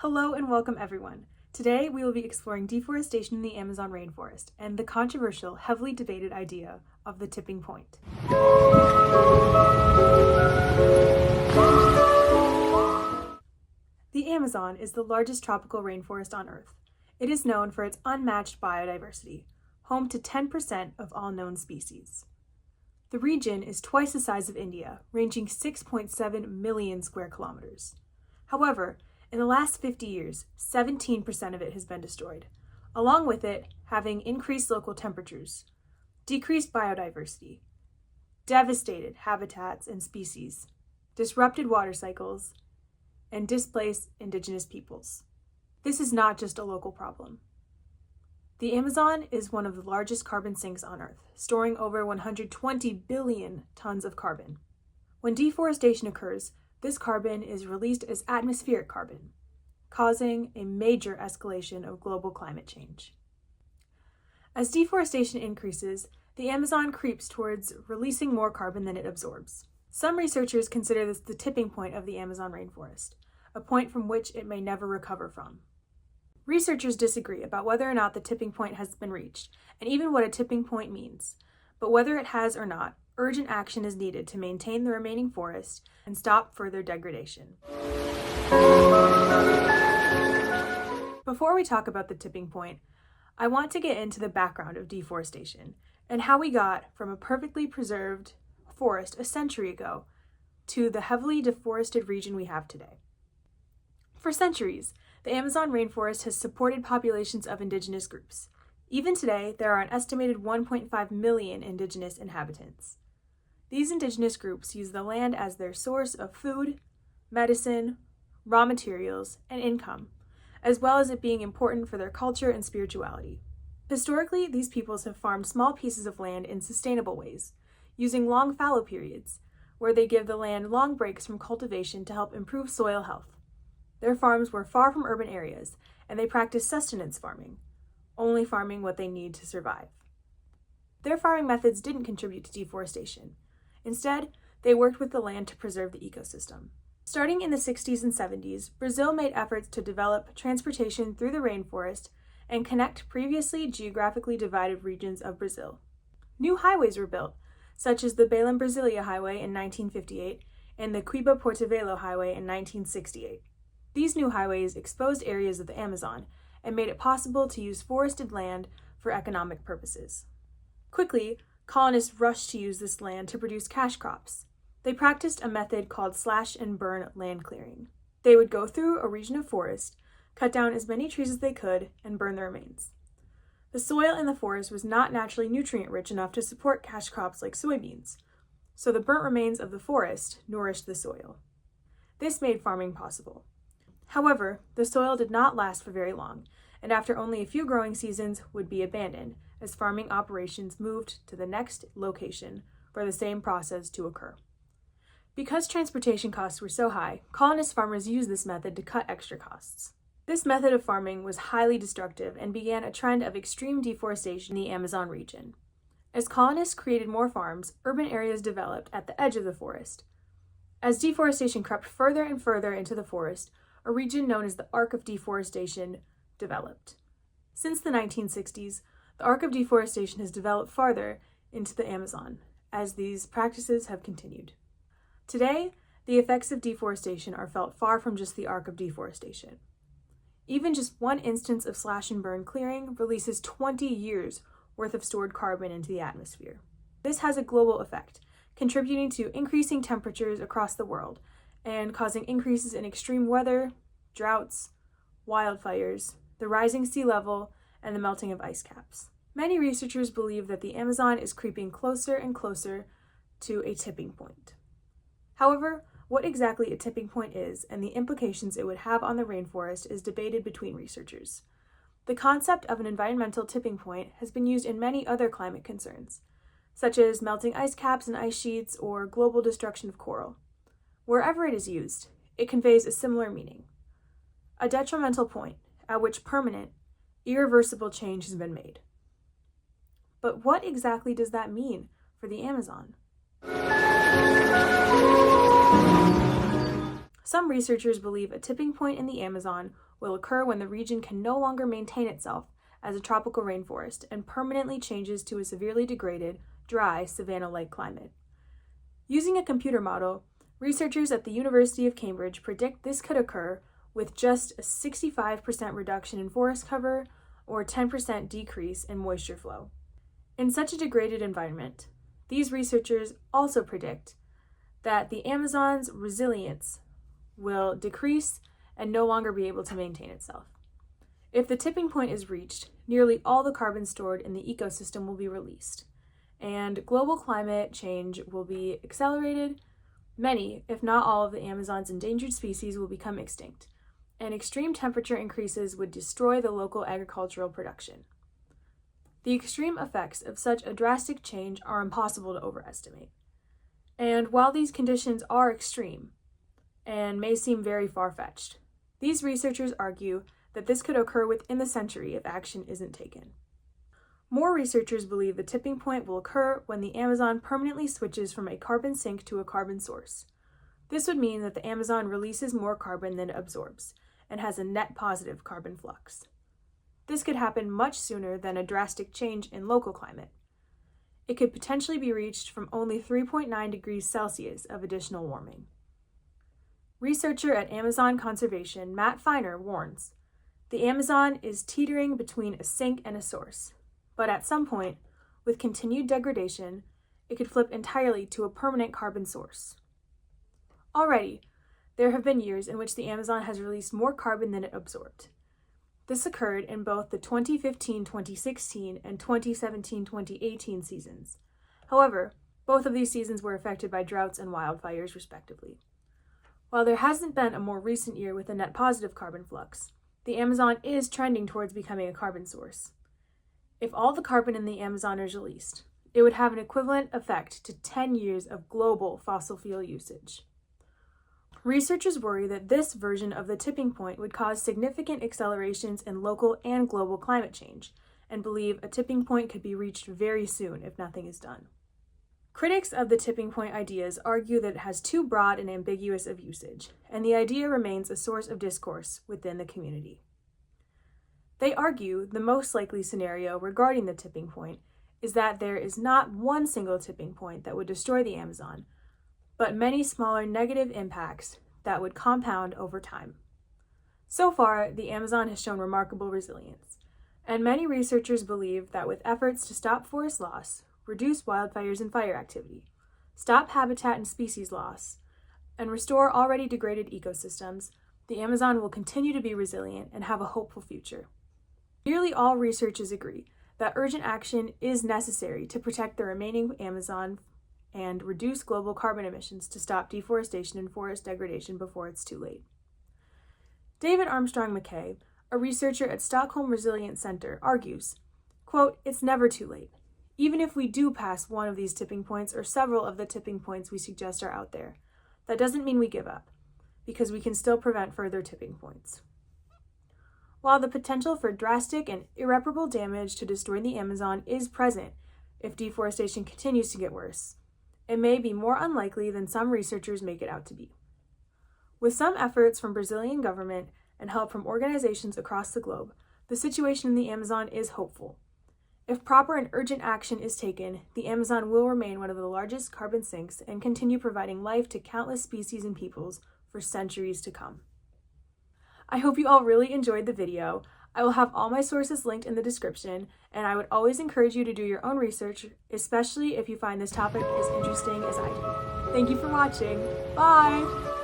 Hello and welcome everyone. Today we will be exploring deforestation in the Amazon rainforest and the controversial, heavily debated idea of the tipping point. The Amazon is the largest tropical rainforest on Earth. It is known for its unmatched biodiversity, home to 10% of all known species. The region is twice the size of India, ranging 6.7 million square kilometers. However, in the last 50 years, 17% of it has been destroyed, along with it having increased local temperatures, decreased biodiversity, devastated habitats and species, disrupted water cycles, and displaced indigenous peoples. This is not just a local problem. The Amazon is one of the largest carbon sinks on Earth, storing over 120 billion tons of carbon. When deforestation occurs, this carbon is released as atmospheric carbon, causing a major escalation of global climate change. As deforestation increases, the Amazon creeps towards releasing more carbon than it absorbs. Some researchers consider this the tipping point of the Amazon rainforest, a point from which it may never recover from. Researchers disagree about whether or not the tipping point has been reached, and even what a tipping point means. But whether it has or not, urgent action is needed to maintain the remaining forest and stop further degradation. Before we talk about the tipping point, I want to get into the background of deforestation and how we got from a perfectly preserved forest a century ago to the heavily deforested region we have today. For centuries, the Amazon rainforest has supported populations of indigenous groups. Even today, there are an estimated 1.5 million indigenous inhabitants. These indigenous groups use the land as their source of food, medicine, raw materials, and income, as well as it being important for their culture and spirituality. Historically, these peoples have farmed small pieces of land in sustainable ways, using long fallow periods, where they give the land long breaks from cultivation to help improve soil health. Their farms were far from urban areas, and they practiced sustenance farming, only farming what they need to survive. Their farming methods didn't contribute to deforestation. Instead, they worked with the land to preserve the ecosystem. Starting in the 60s and 70s, Brazil made efforts to develop transportation through the rainforest and connect previously geographically divided regions of Brazil. New highways were built, such as the Belém-Brasília Highway in 1958 and the Cuiabá-Porto Velho Highway in 1968. These new highways exposed areas of the Amazon and made it possible to use forested land for economic purposes. Quickly, colonists rushed to use this land to produce cash crops. They practiced a method called slash-and-burn land clearing. They would go through a region of forest, cut down as many trees as they could, and burn the remains. The soil in the forest was not naturally nutrient-rich enough to support cash crops like soybeans, so the burnt remains of the forest nourished the soil. This made farming possible. However, the soil did not last for very long, and after only a few growing seasons would be abandoned as farming operations moved to the next location for the same process to occur. Because transportation costs were so high, colonist farmers used this method to cut extra costs. This method of farming was highly destructive and began a trend of extreme deforestation in the Amazon region. As colonists created more farms, urban areas developed at the edge of the forest. As deforestation crept further and further into the forest, a region known as the Arc of Deforestation developed. Since the 1960s, the Arc of Deforestation has developed farther into the Amazon, as these practices have continued. Today, the effects of deforestation are felt far from just the Arc of Deforestation. Even just one instance of slash-and-burn clearing releases 20 years worth of stored carbon into the atmosphere. This has a global effect, contributing to increasing temperatures across the world, and causing increases in extreme weather, droughts, wildfires, the rising sea level, and the melting of ice caps. Many researchers believe that the Amazon is creeping closer and closer to a tipping point. However, what exactly a tipping point is and the implications it would have on the rainforest is debated between researchers. The concept of an environmental tipping point has been used in many other climate concerns, such as melting ice caps and ice sheets or global destruction of coral. Wherever it is used, it conveys a similar meaning: a detrimental point at which permanent, irreversible change has been made. But what exactly does that mean for the Amazon? Some researchers believe a tipping point in the Amazon will occur when the region can no longer maintain itself as a tropical rainforest and permanently changes to a severely degraded, dry, savanna-like climate. Using a computer model, researchers at the University of Cambridge predict this could occur with just a 65% reduction in forest cover or 10% decrease in moisture flow. In such a degraded environment, these researchers also predict that the Amazon's resilience will decrease and no longer be able to maintain itself. If the tipping point is reached, nearly all the carbon stored in the ecosystem will be released, and global climate change will be accelerated. Many, if not all, of the Amazon's endangered species will become extinct, and extreme temperature increases would destroy the local agricultural production. The extreme effects of such a drastic change are impossible to overestimate. And while these conditions are extreme and may seem very far-fetched, these researchers argue that this could occur within the century if action isn't taken. More researchers believe the tipping point will occur when the Amazon permanently switches from a carbon sink to a carbon source. This would mean that the Amazon releases more carbon than it absorbs and has a net positive carbon flux. This could happen much sooner than a drastic change in local climate. It could potentially be reached from only 3.9 degrees Celsius of additional warming. Researcher at Amazon Conservation Matt Feiner warns, the Amazon is teetering between a sink and a source, but at some point, with continued degradation, it could flip entirely to a permanent carbon source. Already, there have been years in which the Amazon has released more carbon than it absorbed. This occurred in both the 2015-2016 and 2017-2018 seasons. However, both of these seasons were affected by droughts and wildfires, respectively. While there hasn't been a more recent year with a net positive carbon flux, the Amazon is trending towards becoming a carbon source. If all the carbon in the Amazon is released, it would have an equivalent effect to 10 years of global fossil fuel usage. Researchers worry that this version of the tipping point would cause significant accelerations in local and global climate change, and believe a tipping point could be reached very soon if nothing is done. Critics of the tipping point ideas argue that it has too broad and ambiguous of usage, and the idea remains a source of discourse within the community. They argue the most likely scenario regarding the tipping point is that there is not one single tipping point that would destroy the Amazon, but many smaller negative impacts that would compound over time. So far, the Amazon has shown remarkable resilience, and many researchers believe that with efforts to stop forest loss, reduce wildfires and fire activity, stop habitat and species loss, and restore already degraded ecosystems, the Amazon will continue to be resilient and have a hopeful future. Nearly all researchers agree that urgent action is necessary to protect the remaining Amazon and reduce global carbon emissions to stop deforestation and forest degradation before it's too late. David Armstrong McKay, a researcher at Stockholm Resilience Center, argues, quote, "It's never too late. Even if we do pass one of these tipping points or several of the tipping points we suggest are out there, that doesn't mean we give up, because we can still prevent further tipping points." While the potential for drastic and irreparable damage to destroy the Amazon is present if deforestation continues to get worse, it may be more unlikely than some researchers make it out to be. With some efforts from Brazilian government and help from organizations across the globe, the situation in the Amazon is hopeful. If proper and urgent action is taken, the Amazon will remain one of the largest carbon sinks and continue providing life to countless species and peoples for centuries to come. I hope you all really enjoyed the video. I will have all my sources linked in the description, and I would always encourage you to do your own research, especially if you find this topic as interesting as I do. Thank you for watching. Bye!